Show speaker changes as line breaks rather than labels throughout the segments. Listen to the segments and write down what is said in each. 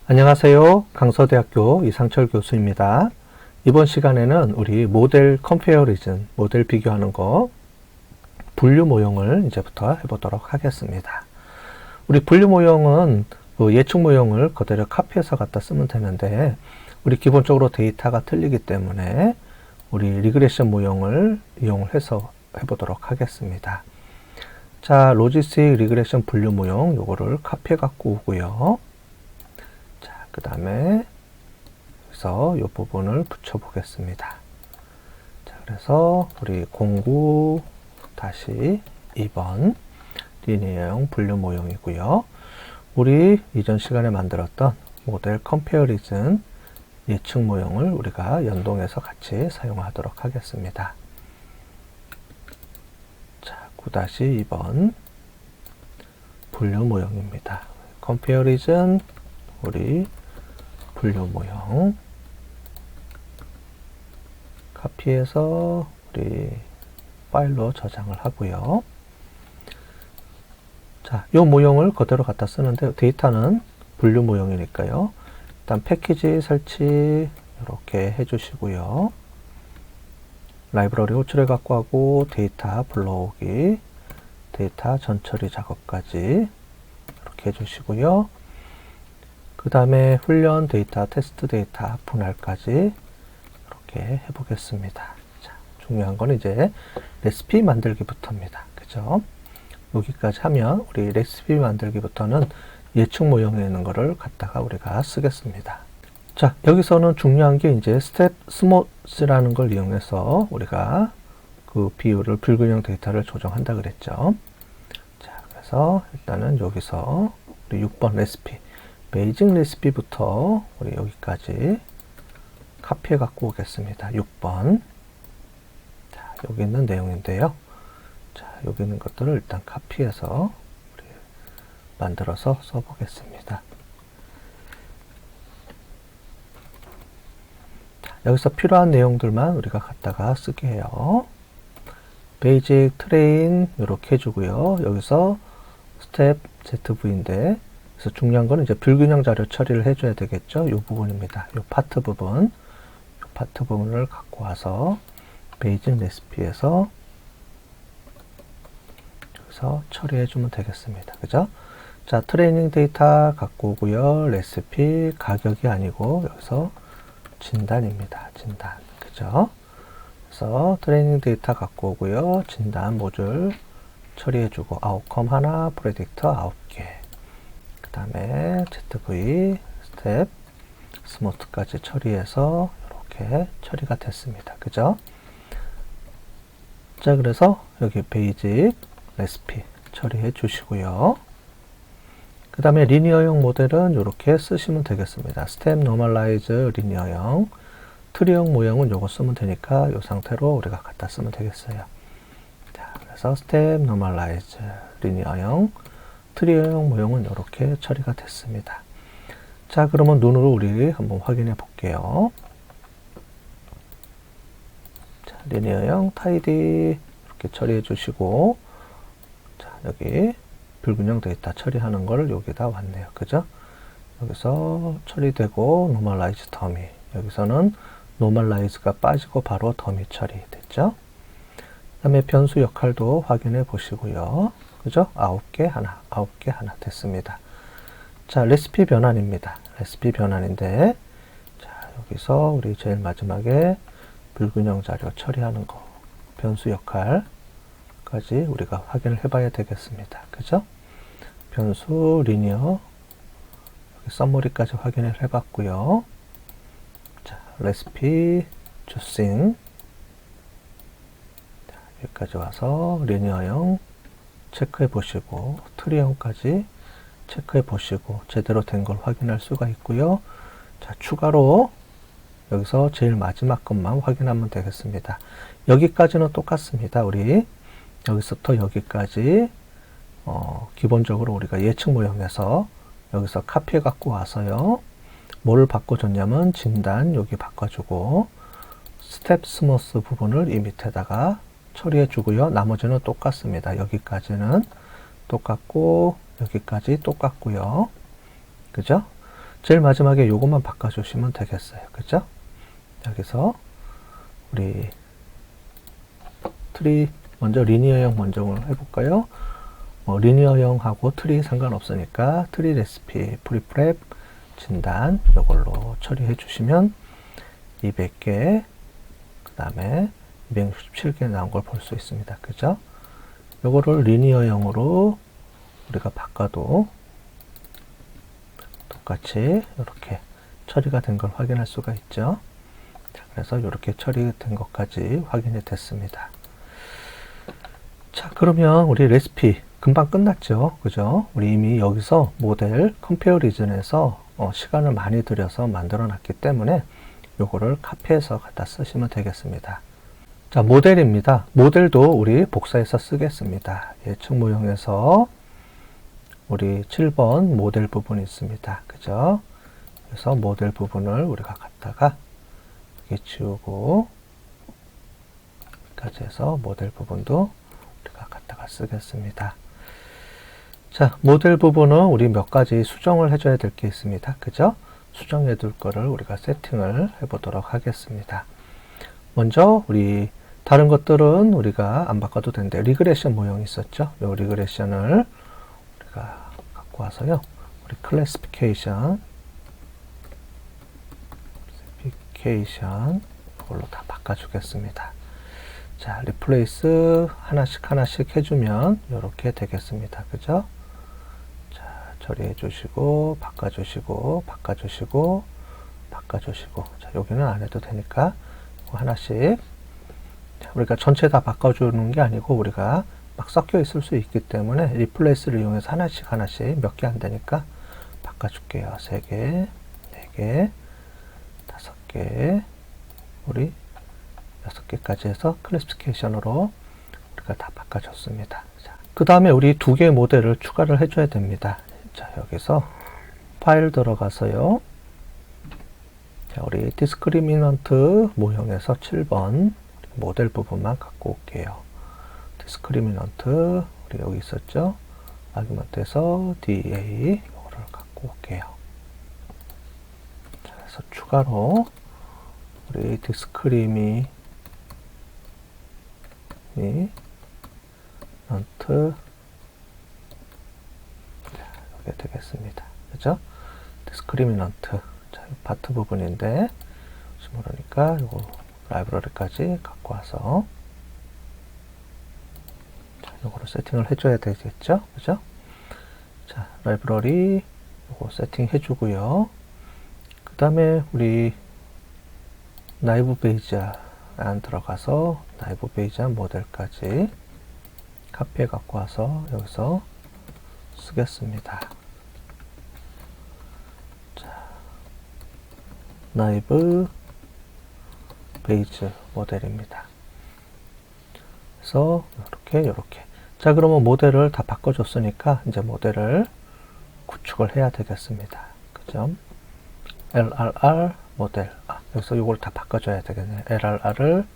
안녕하세요. 강서대학교 이상철 교수입니다. 이번 시간에는 우리 모델 컴페어리즌, 모델 비교하는 거, 분류 모형을 이제부터 해보도록 하겠습니다. 우리 분류 모형은 예측 모형을 그대로 카피해서 갖다 쓰면 되는데, 우리 기본적으로 데이터가 틀리기 때문에 우리 리그레션 모형을 이용을 해서 해보도록 하겠습니다. 자, 로지스틱 리그레션 분류 모형, 요거를 카피해 갖고 오고요. 그 다음에 여기서 이 부분을 붙여 보겠습니다. 자, 그래서 우리 09-2번 리니어형 분류 모형이고요. 우리 이전 시간에 만들었던 모델 컴페어리즌 예측 모형을 우리가 연동해서 같이 사용하도록 하겠습니다. 자, 9-2번 분류 모형입니다. 컴페어리즌 우리 분류 모형 카피해서 우리 파일로 저장을 하고요. 자, 이 모형을 그대로 갖다 쓰는데 데이터는 분류 모형이니까요. 일단 패키지 설치 이렇게 해주시고요. 라이브러리 호출해 갖고 하고 데이터 불러오기, 데이터 전처리 작업까지 이렇게 해주시고요. 그 다음에 훈련 데이터, 테스트 데이터 분할까지 이렇게 해보겠습니다. 자, 중요한 건 이제 레시피 만들기부터입니다. 그죠? 여기까지 하면 우리 레시피 만들기부터는 예측 모형에 있는 거를 갖다가 우리가 쓰겠습니다. 자, 여기서는 중요한 게 이제 스텝 스모스라는 걸 이용해서 우리가 그 비율을 불균형 데이터를 조정한다 그랬죠. 자, 그래서 일단은 여기서 우리 6번 레시피 베이직 레시피부터 우리 여기까지 카피해 갖고 오겠습니다. 6번. 자, 여기 있는 내용인데요. 자, 여기 있는 것들을 일단 카피해서 우리 만들어서 써보겠습니다. 자, 여기서 필요한 내용들만 우리가 갖다가 쓰게 해요. 베이직 트레인 이렇게 해주고요. 여기서 스텝 ZV인데 그래서 중요한 거는 이제 불균형 자료 처리를 해줘야 되겠죠. 이 부분입니다. 이 파트 부분, 이 파트 부분을 갖고 와서 베이직 레시피에서 여기서 처리해 주면 되겠습니다. 그죠? 자, 트레이닝 데이터 갖고 오고요. 레시피 가격이 아니고 여기서 진단입니다. 진단. 그죠? 그래서 트레이닝 데이터 갖고 오고요. 진단 모듈 처리해 주고 아웃컴 하나, 프레딕터 9개. 그 다음에 ZV 스텝 스모트까지 처리해서 이렇게 처리가 됐습니다. 그죠? 자, 그래서 여기 베이직 레시피 처리해 주시고요. 그 다음에 리니어형 모델은 이렇게 쓰시면 되겠습니다. 스텝 노멀라이즈 리니어형, 트리형 모형은 요거 쓰면 되니까 이 상태로 우리가 갖다 쓰면 되겠어요. 자, 그래서 스텝 노멀라이즈 리니어형, 트리형 모형은 이렇게 처리가 됐습니다. 자, 그러면 눈으로 우리 한번 확인해 볼게요. 자, 리니어형 타이디 이렇게 처리해 주시고, 자, 여기 불균형 데이터 처리하는 걸 여기다 왔네요. 그죠? 여기서 처리되고 노멀라이즈 더미, 여기서는 노멀라이즈가 빠지고 바로 더미 처리 됐죠? 그 다음에 변수 역할도 확인해 보시고요. 그죠? 9개 하나, 9개 하나 됐습니다. 자, 레시피 변환입니다. 레시피 변환인데, 자, 여기서 우리 제일 마지막에 불균형 자료 처리하는 거, 변수 역할까지 우리가 확인을 해봐야 되겠습니다. 그죠? 변수 리니어, 여기 서머리까지 확인을 해봤고요. 자, 레시피 주싱, 자, 여기까지 와서 리니어형 체크해 보시고 트리형까지 체크해 보시고 제대로 된 걸 확인할 수가 있고요. 자, 추가로 여기서 제일 마지막 것만 확인하면 되겠습니다. 여기까지는 똑같습니다. 우리 여기서부터 여기까지 기본적으로 우리가 예측 모형에서 여기서 카피해 갖고 와서요. 뭐를 바꿔줬냐면 진단 여기 바꿔주고 스텝 스모스 부분을 이 밑에다가 처리해 주고요. 나머지는 똑같습니다. 여기까지는 똑같고 여기까지 똑같고요. 그죠? 제일 마지막에 요것만 바꿔주시면 되겠어요. 그죠? 여기서 우리 트리 먼저 리니어형 먼저 해볼까요? 리니어형하고 트리 상관없으니까 트리 레시피 프리프랩 진단 이걸로 처리해 주시면 200개 그 다음에 267개 나온 걸 볼 수 있습니다. 그죠? 요거를 리니어형으로 우리가 바꿔도 똑같이 이렇게 처리가 된 걸 확인할 수가 있죠. 자, 그래서 이렇게 처리된 것까지 확인이 됐습니다. 자, 그러면 우리 레시피 금방 끝났죠. 그죠? 우리 이미 여기서 모델 컴페어리즌에서 시간을 많이 들여서 만들어 놨기 때문에 요거를 카피해서 갖다 쓰시면 되겠습니다. 자, 모델입니다. 모델도 우리 복사해서 쓰겠습니다. 예측 모형에서 우리 7번 모델 부분이 있습니다. 그죠? 그래서 모델 부분을 우리가 갖다가 여기 지우고 여기까지 해서 모델 부분도 우리가 갖다가 쓰겠습니다. 자, 모델 부분은 우리 몇 가지 수정을 해줘야 될 게 있습니다. 그죠? 수정해 둘 거를 우리가 세팅을 해 보도록 하겠습니다. 먼저 우리 다른 것들은 우리가 안 바꿔도 되는데 리그레션 모형이 있었죠? 이 리그레션을 우리가 갖고 와서요. 우리 클래시피케이션 이걸로 다 바꿔주겠습니다. 자, 리플레이스 하나씩 해주면 이렇게 되겠습니다. 그죠? 자, 처리해 주시고, 바꿔주시고. 자, 여기는 안 해도 되니까 하나씩. 자, 우리가 전체 다 바꿔주는 게 아니고 우리가 막 섞여 있을 수 있기 때문에 리플레이스를 이용해서 하나씩 몇 개 안 되니까 바꿔줄게요. 3개, 4개, 5개, 우리 6개까지 해서 클래시피케이션으로 우리가 다 바꿔줬습니다. 그 다음에 우리 2개의 모델을 추가를 해줘야 됩니다. 자, 여기서 파일 들어가서요. 자, 우리 디스크리미넌트 모형에서 7번 모델 부분만 갖고 올게요. 디스크리미넌트 우리 여기 있었죠? 아규먼트에서 DA 이거를 갖고 올게요. 자, 그래서 추가로 우리 디스크리미넌트 이게 되겠습니다. 그죠? 디스크리미넌트 자, 파트 부분인데 모르니까 이거 라이브러리까지 갖고 와서 이거로 세팅을 해줘야 되겠죠? 그죠? 자, 라이브러리 이거 세팅 해주고요. 그 다음에 우리 나이브 베이지안 들어가서 나이브 베이지안 모델까지 카피해 갖고 와서 여기서 쓰겠습니다. 자, 나이브 베이즈 모델입니다. 그래서 이렇게 자, 그러면 모델을 다 바꿔줬으니까 이제 모델을 구축을 해야 되겠습니다. 그죠? LRR 모델 여기서 이걸 다 바꿔줘야 되겠네요. LRR을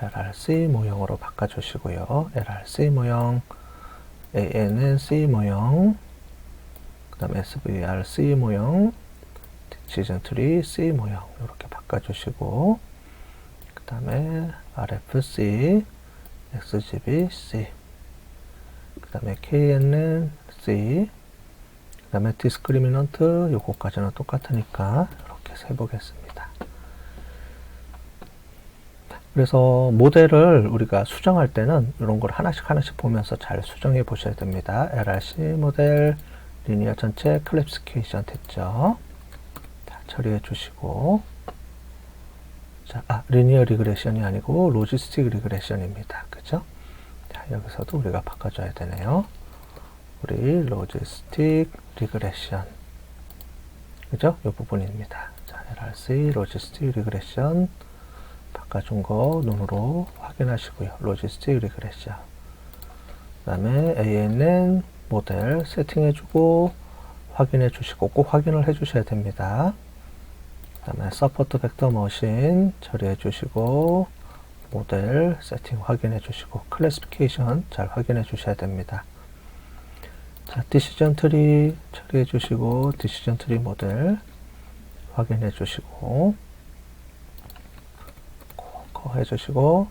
LRC 모형으로 바꿔주시고요. LRC 모형 ANNC 모형 그 다음에 SVRC 모형 디시전 트리 C 모형 이렇게 바꿔주시고 그 다음에 RFC XGB-C 그 다음에 KNN-C 그 다음에 디스크리미넌트 요거까지는 똑같으니까 이렇게 해서 해보겠습니다. 그래서 모델을 우리가 수정할 때는 이런 걸 하나씩 보면서 잘 수정해 보셔야 됩니다. LRC 모델 리니어 전체 클래시피케이션 됐죠? 자, 처리해 주시고 자, 리니어 리그레션이 아니고 로지스틱 리그레션입니다. 그죠? 자, 여기서도 우리가 바꿔줘야 되네요. 우리 로지스틱 리그레션 그죠? 이 부분입니다. 자, LRC 로지스틱 리그레션 바꿔준 거 눈으로 확인하시고요. 로지스틱 리그레션 그 다음에 ANN 모델 세팅해주고 확인해 주시고 꼭 확인을 해 주셔야 됩니다. 그 다음에 서포트 벡터 머신 처리해 주시고 모델 세팅 확인해 주시고 클래시피케이션 잘 확인해 주셔야 됩니다. 자, 디시전 트리 처리해 주시고, 디시전 트리 모델 확인해 주시고, 코 해 주시고,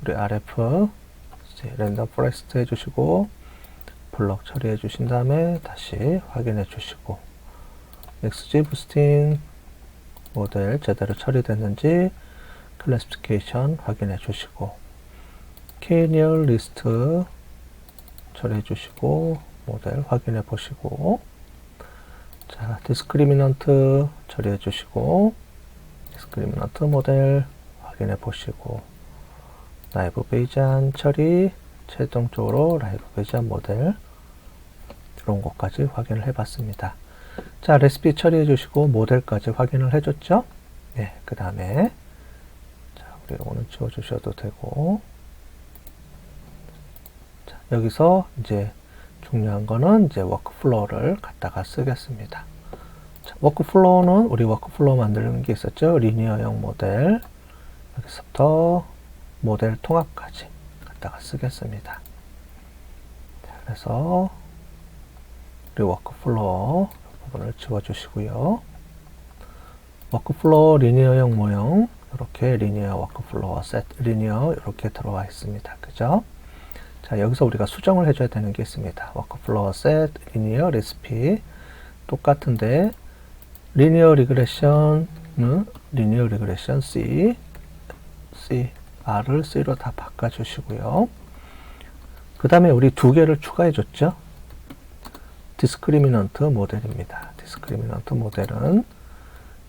우리 RF 랜덤 포레스트 해 주시고, 블럭 처리해 주신 다음에 다시 확인해 주시고, XG 부스팅 모델 제대로 처리됐는지 클래시피케이션 확인해 주시고, K-near 리스트 처리해 주시고, 모델 확인해 보시고, 자, 디스크리미넌트 처리해 주시고, 디스크리미넌트 모델 확인해 보시고, 라이브 베이지안 처리, 최종적으로 라이브 베이지안 모델 이런 것까지 확인을 해 봤습니다. 자, 레시피 처리해 주시고 모델까지 확인을 해 줬죠. 네, 그 다음에 자, 우리 이거는 지워 주셔도 되고, 자, 여기서 이제 중요한 거는 이제 워크플로우를 갖다가 쓰겠습니다. 자, 워크플로우는 우리 워크플로우 만드는 게 있었죠. 리니어형 모델, 여기서부터 모델 통합까지 갖다가 쓰겠습니다. 자, 그래서 우리 워크플로우 부분을 지워주시고요. 워크플로우 리니어형 모형, 이렇게 리니어 워크플로우 셋 리니어 이렇게 들어와 있습니다. 그죠? 자, 여기서 우리가 수정을 해줘야 되는 게 있습니다. 워크플로우 셋 리니어 레시피 똑같은데 리니어 리그레션은 리니어 리그레션 C R을 C로 다 바꿔주시고요. 그 다음에 우리 두 개를 추가해 줬죠. 디스크리미넌트 모델입니다. 디스크리미넌트 모델은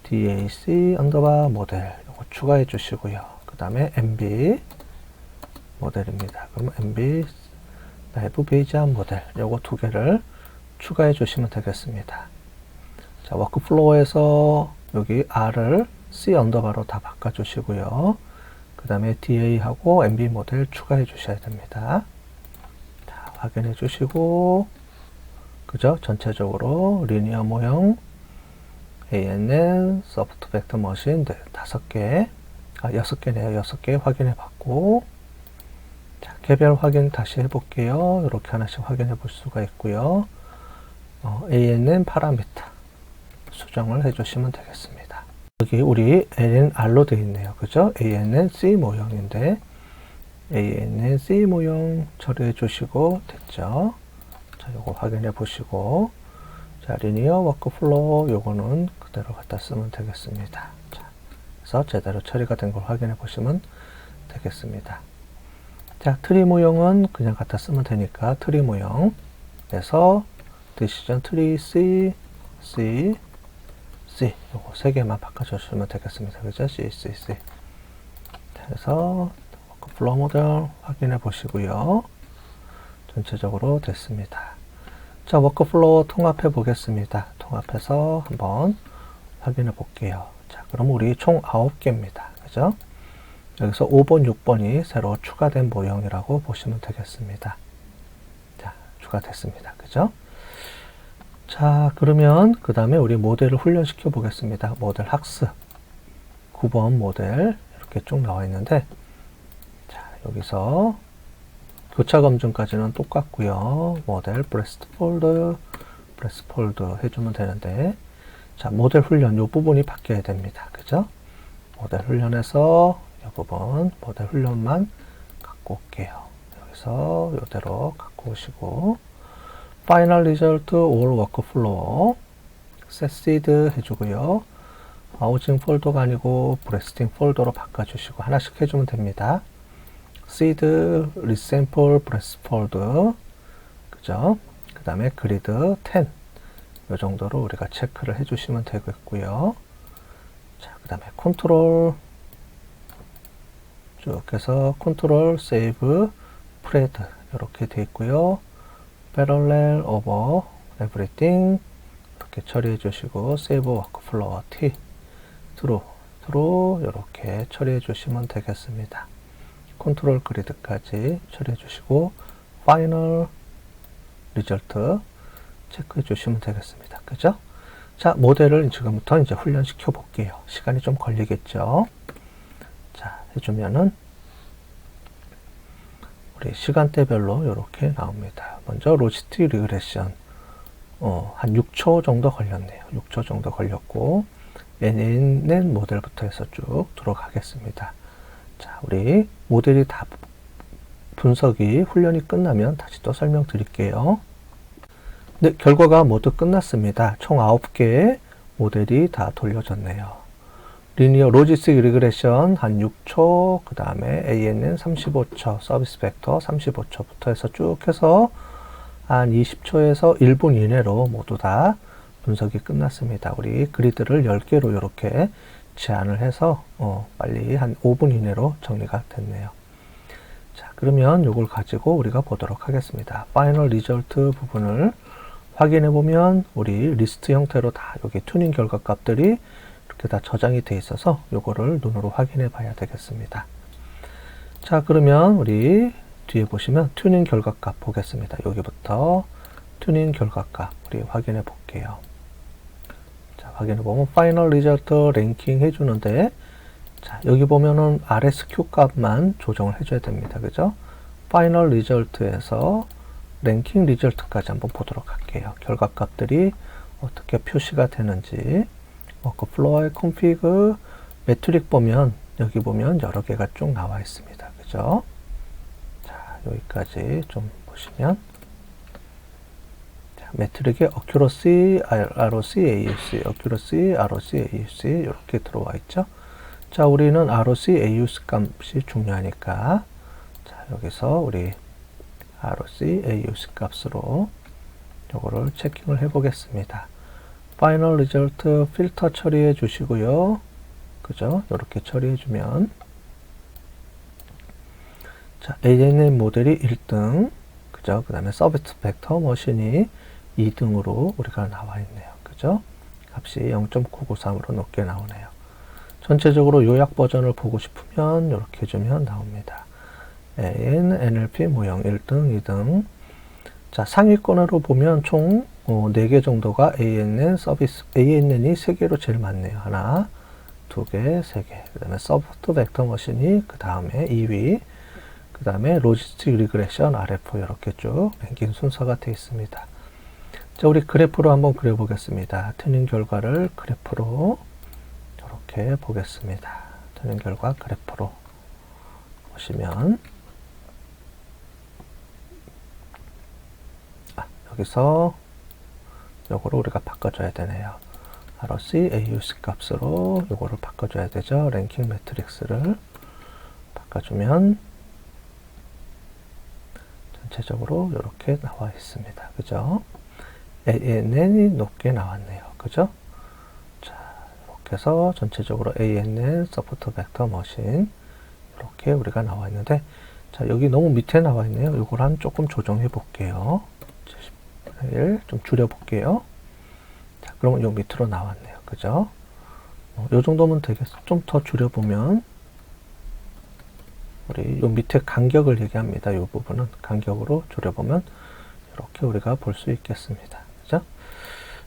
DAC 언더바 모델 이거 추가해 주시고요. 그 다음에 MB 모델입니다. 그럼 MB 라이브 베이지안 모델 요거 두 개를 추가해 주시면 되겠습니다. 자, 워크플로우에서 여기 R을 C 언더바로 다 바꿔 주시고요. 그 다음에 DA하고 MB 모델 추가해 주셔야 됩니다. 자, 확인해 주시고, 그죠? 전체적으로 리니어 모형, ANN, 소프트 벡터 머신 5개, 6개네요. 6개 확인해 봤고, 자, 개별 확인 다시 해볼게요. 이렇게 하나씩 확인해 볼 수가 있고요. ANN 파라미터 수정을 해주시면 되겠습니다. 여기 우리 ANNR로 되어 있네요. 그죠? ANNC 모형인데, ANNC 모형 처리해 주시고, 됐죠? 자, 요거 확인해 보시고, 자, 리니어 워크플로우 요거는 그대로 갖다 쓰면 되겠습니다. 자, 그래서 제대로 처리가 된 걸 확인해 보시면 되겠습니다. 자, 트리 모형은 그냥 갖다 쓰면 되니까 트리 모형에서 디시전 트리 C 요거 3개만 바꿔주시면 되겠습니다. 그죠? C. 그래서 워크플로우 모델 확인해 보시고요. 전체적으로 됐습니다. 자, 워크플로우 통합해 보겠습니다. 통합해서 한번 확인해 볼게요. 자, 그럼 우리 총 9개입니다. 그죠? 여기서 5번, 6번이 새로 추가된 모형이라고 보시면 되겠습니다. 자, 추가됐습니다. 그죠? 자, 그러면 그 다음에 우리 모델을 훈련시켜 보겠습니다. 모델 학습 9번 모델 이렇게 쭉 나와 있는데, 자, 여기서 교차 검증까지는 똑같고요. 모델 브레스트 폴드 해주면 되는데, 자, 모델 훈련 이 부분이 바뀌어야 됩니다. 그죠? 모델 훈련에서 이 부분 모델 훈련만 갖고 올게요. 여기서 이대로 갖고 오시고, 파이널 리절트 올 워크플로우 셋 시드 해주고요. 아우징 폴더가 아니고 브레스팅 폴더로 바꿔주시고 하나씩 해주면 됩니다. 시드, 리샘플, 브레스 폴드, 그죠? 그 다음에 그리드 10, 이 정도로 우리가 체크를 해주시면 되겠고요. 자, 그 다음에 컨트롤 쭉 해서 컨트롤, 세이브, 프레드 이렇게 되어 있고요. 패럴렐 오버 에브리띵 이렇게 처리해 주시고, 세이브 워크플로우 T 트루 이렇게 처리해 주시면 되겠습니다. 컨트롤 그리드까지 처리해 주시고, 파이널 리절트 체크해 주시면 되겠습니다. 그죠? 자, 모델을 지금부터 이제 훈련시켜 볼게요. 시간이 좀 걸리겠죠? 자, 해주면은 우리 시간대별로 이렇게 나옵니다. 먼저 로지스틱 리그레션 한 6초 정도 걸렸네요. 6초 정도 걸렸고, ANN 모델부터 해서 쭉 들어가겠습니다. 자, 우리 모델이 다 분석이 훈련이 끝나면 다시 또 설명드릴게요. 네, 결과가 모두 끝났습니다. 총 9개의 모델이 다 돌려졌네요. 리니어 로지스틱 리그레션 한 6초, 그 다음에 ANN 35초, 서비스 벡터 35초부터 해서 쭉 해서 한 20초에서 1분 이내로 모두 다 분석이 끝났습니다. 우리 그리드를 10개로 이렇게 제한을 해서 빨리 한 5분 이내로 정리가 됐네요. 자, 그러면 이걸 가지고 우리가 보도록 하겠습니다. 파이널 리절트 부분을 확인해 보면 우리 리스트 형태로 다 여기 튜닝 결과 값들이 이렇게 다 저장이 돼 있어서 요거를 눈으로 확인해 봐야 되겠습니다. 자, 그러면 우리 뒤에 보시면 튜닝 결과값 보겠습니다. 여기부터 튜닝 결과값 우리 확인해 볼게요. 자, 확인해 보면 파이널 리절트 랭킹 해주는데, 자, 여기 보면은 RSQ 값만 조정을 해줘야 됩니다. 그죠? 파이널 리절트에서 랭킹 리절트까지 한번 보도록 할게요. 결과값들이 어떻게 표시가 되는지. 워크플로어의 콘피그 매트릭 보면 여기 보면 여러 개가 쭉 나와 있습니다. 그죠? 자, 여기까지 좀 보시면, 자, 매트릭의 accuracy, ROC, AUC, accuracy, ROC, AUC 이렇게 들어와 있죠. 자, 우리는 ROC, AUC 값이 중요하니까, 자, 여기서 우리 ROC, AUC 값으로 요거를 체킹을 해 보겠습니다. 파이널 리절트 필터 처리해 주시고요. 그죠? 이렇게 처리해 주면, 자, ANN 모델이 1등, 그죠? 그 다음에 서비스 벡터 머신이 2등으로 우리가 나와 있네요. 그죠? 값이 0.993으로 높게 나오네요. 전체적으로 요약 버전을 보고 싶으면 이렇게 해주면 나옵니다. AN, NLP 모형 1등, 2등. 자, 상위권으로 보면 총 4개 정도가 ANN 서비스, ANN이 3개로 제일 많네요. 하나, 2개, 3개. 그 다음에 서프트 벡터 머신이 그 다음에 2위. 그 다음에 로지스틱 리그레션 RF 이렇게 쭉 랭킹 순서가 되어 있습니다. 자, 우리 그래프로 한번 그려보겠습니다. 튜닝 결과를 그래프로 이렇게 보겠습니다. 튜닝 결과 그래프로 보시면, 여기서 요거를 우리가 바꿔줘야 되네요. ROC, AUC 값으로 요거를 바꿔줘야 되죠. 랭킹 매트릭스를 바꿔주면 전체적으로 이렇게 나와 있습니다. 그죠? ANN이 높게 나왔네요. 그죠? 자, 이렇게 해서 전체적으로 ANN 서포트 벡터 머신 이렇게 우리가 나와 있는데, 자, 여기 너무 밑에 나와 있네요. 요걸 한 조금 조정해 볼게요. 71 좀 줄여 볼게요. 자, 그러면 요 밑으로 나왔네요. 그죠? 요 정도면 되겠어. 좀 더 줄여 보면 우리 요 밑에 간격을 얘기합니다. 요 부분은 간격으로 줄여보면 이렇게 우리가 볼 수 있겠습니다. 그죠?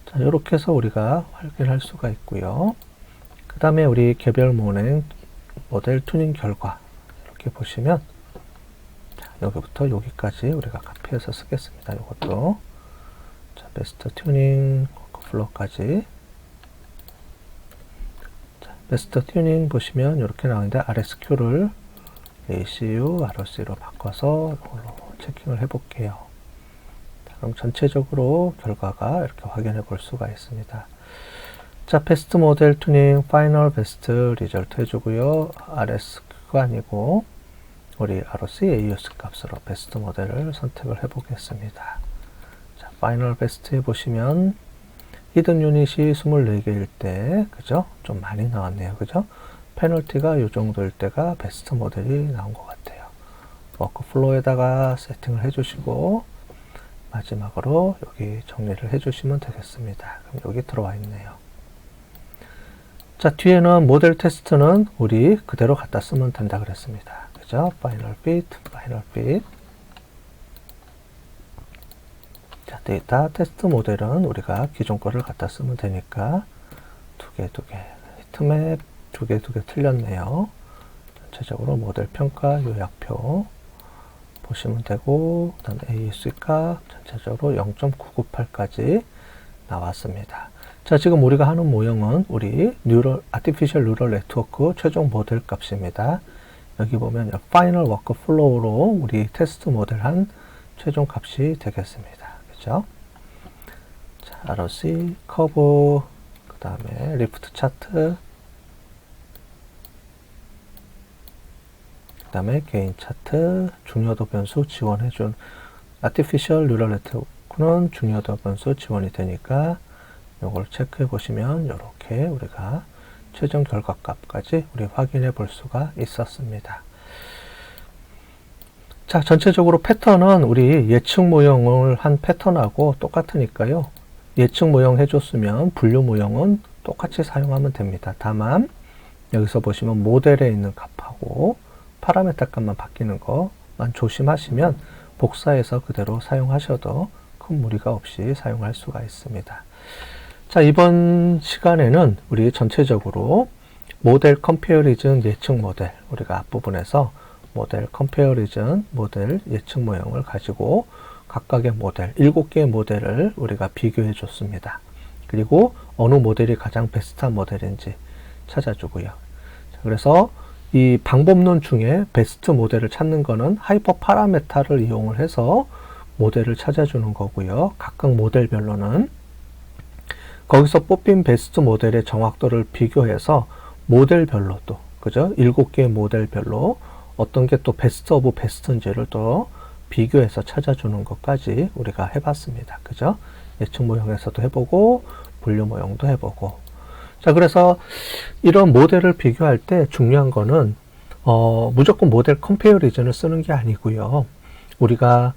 자, 이렇게 해서 우리가 확인할 수가 있고요. 그 다음에 우리 개별 모델 튜닝 결과 이렇게 보시면, 자, 여기부터 여기까지 우리가 카피해서 쓰겠습니다. 이것도, 자, 베스트 튜닝 플로우까지. 자, 베스트 튜닝 보시면 이렇게 나오는데 RSQ를 ACU, ROC로 바꿔서 이걸로 체킹을 해 볼게요. 그럼 전체적으로 결과가 이렇게 확인해 볼 수가 있습니다. 자, 베스트 모델 튜닝 파이널 베스트 리절트 해주고요. RSQ가 아니고 우리 ROC, AUC 값으로 베스트 모델을 선택을 해 보겠습니다. 자, 파이널 베스트 해보시면 히든 유닛이 24개일 때, 그죠? 좀 많이 나왔네요. 그죠? 페널티가 이 정도일 때가 베스트 모델이 나온 것 같아요. 워크플로우에다가 세팅을 해주시고, 마지막으로 여기 정리를 해주시면 되겠습니다. 그럼 여기 들어와 있네요. 자, 뒤에는 모델 테스트는 우리 그대로 갖다 쓰면 된다 그랬습니다. 그죠? 파이널 핏. 자, 데이터 테스트 모델은 우리가 기존 거를 갖다 쓰면 되니까 두 개. 히트맵 두 개 틀렸네요. 전체적으로 모델 평가 요약표 보시면 되고, 그 다음에 AUC 값 전체적으로 0.998까지 나왔습니다. 자, 지금 우리가 하는 모형은 우리 아티피셜 뉴럴 네트워크 최종 모델 값입니다. 여기 보면 파이널 워크 플로우로 우리 테스트 모델한 최종 값이 되겠습니다. 그죠? 자, ROC, 커브, 그 다음에 리프트 차트, 그 다음에 게인 차트, 중요도 변수 지원해준 아티피셜 뉴럴 네트워크는 중요도 변수 지원이 되니까 이걸 체크해 보시면 이렇게 우리가 최종 결과값까지 우리 확인해 볼 수가 있었습니다. 자, 전체적으로 패턴은 우리 예측 모형을 한 패턴하고 똑같으니까요. 예측 모형 해줬으면 분류 모형은 똑같이 사용하면 됩니다. 다만 여기서 보시면 모델에 있는 값하고 파라메타 값만 바뀌는 것만 조심하시면 복사해서 그대로 사용하셔도 큰 무리가 없이 사용할 수가 있습니다. 자, 이번 시간에는 우리 전체적으로 모델 컴페어리즌 예측 모델, 우리가 앞부분에서 모델 컴페어리즌 모델 예측 모형을 가지고 각각의 모델, 7개의 모델을 우리가 비교해 줬습니다. 그리고 어느 모델이 가장 베스트한 모델인지 찾아주고요. 자, 그래서 이 방법론 중에 베스트 모델을 찾는 거는 하이퍼 파라메타를 이용을 해서 모델을 찾아주는 거고요. 각각 모델별로는 거기서 뽑힌 베스트 모델의 정확도를 비교해서 모델별로 또, 그죠? 7개의 모델별로 어떤 게 또 베스트 오브 베스트인지를 또 비교해서 찾아주는 것까지 우리가 해봤습니다. 그죠? 예측 모형에서도 해보고, 분류 모형도 해보고. 자, 그래서 이런 모델을 비교할 때 중요한 거는, 무조건 모델 컴페어리즌을 쓰는 게 아니고요. 우리가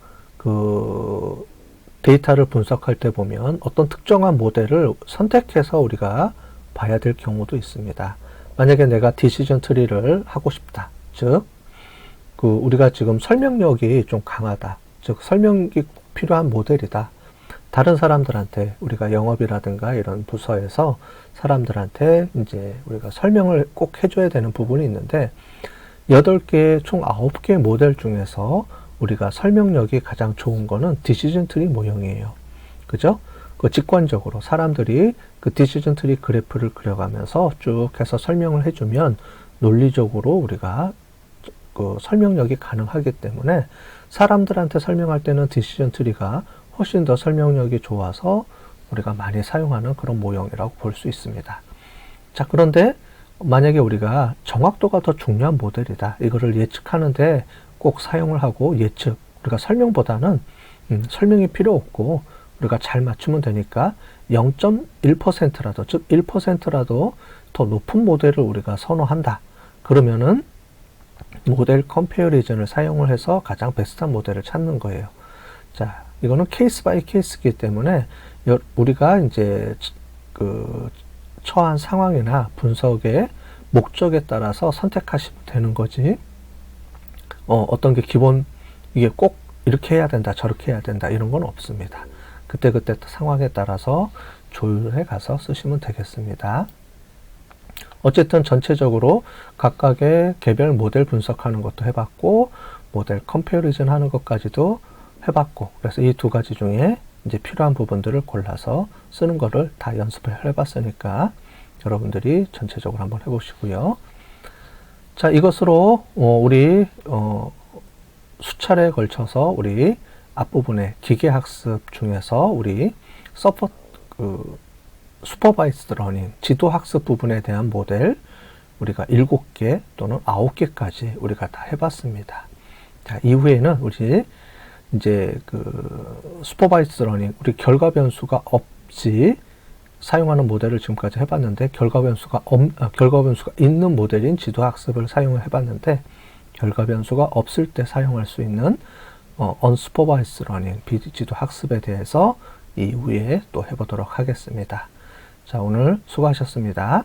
데이터를 분석할 때 보면 어떤 특정한 모델을 선택해서 우리가 봐야 될 경우도 있습니다. 만약에 내가 디시전 트리를 하고 싶다. 즉, 우리가 지금 설명력이 좀 강하다. 즉, 설명이 필요한 모델이다. 다른 사람들한테 우리가 영업이라든가 이런 부서에서 사람들한테 이제 우리가 설명을 꼭 해줘야 되는 부분이 있는데 8개, 총 9개 모델 중에서 우리가 설명력이 가장 좋은 거는 디시전 트리 모형이에요. 그죠? 직관적으로 사람들이 디시전 트리 그래프를 그려가면서 쭉 해서 설명을 해주면 논리적으로 우리가 설명력이 가능하기 때문에 사람들한테 설명할 때는 디시전 트리가 훨씬 더 설명력이 좋아서 우리가 많이 사용하는 그런 모형이라고 볼 수 있습니다. 자, 그런데 만약에 우리가 정확도가 더 중요한 모델이다. 이거를 예측하는데 꼭 사용을 하고 예측, 우리가 설명보다는 설명이 필요 없고 우리가 잘 맞추면 되니까 0.1%라도, 즉 1%라도 더 높은 모델을 우리가 선호한다. 그러면은 모델 컴페어리즌을 사용을 해서 가장 베스트한 모델을 찾는 거예요. 자, 이거는 케이스 바이 케이스이기 때문에 우리가 이제 처한 상황이나 분석의 목적에 따라서 선택하시면 되는 거지. 어떤 게 기본, 이게 꼭 이렇게 해야 된다, 저렇게 해야 된다, 이런 건 없습니다. 그때그때 상황에 따라서 조율해 가서 쓰시면 되겠습니다. 어쨌든 전체적으로 각각의 개별 모델 분석하는 것도 해봤고, 모델 컴페어리즌 하는 것까지도 해봤고, 그래서 이 두 가지 중에 이제 필요한 부분들을 골라서 쓰는 거를 다 연습을 해봤으니까 여러분들이 전체적으로 한번 해보시고요. 자, 이것으로 우리 수차례에 걸쳐서 우리 앞부분에 기계학습 중에서 우리 슈퍼바이스드 러닝, 지도학습 부분에 대한 모델 우리가 7개 또는 9개까지 우리가 다 해봤습니다. 자, 이후에는 우리 이제 슈퍼바이스드 러닝, 우리 결과 변수가 없이 사용하는 모델을 지금까지 해봤는데 결과 변수가 있는 모델인 지도학습을 사용을 해봤는데 결과 변수가 없을 때 사용할 수 있는 unsupervised learning, 비지도 학습에 대해서 이후에 또 해보도록 하겠습니다. 자, 오늘 수고하셨습니다.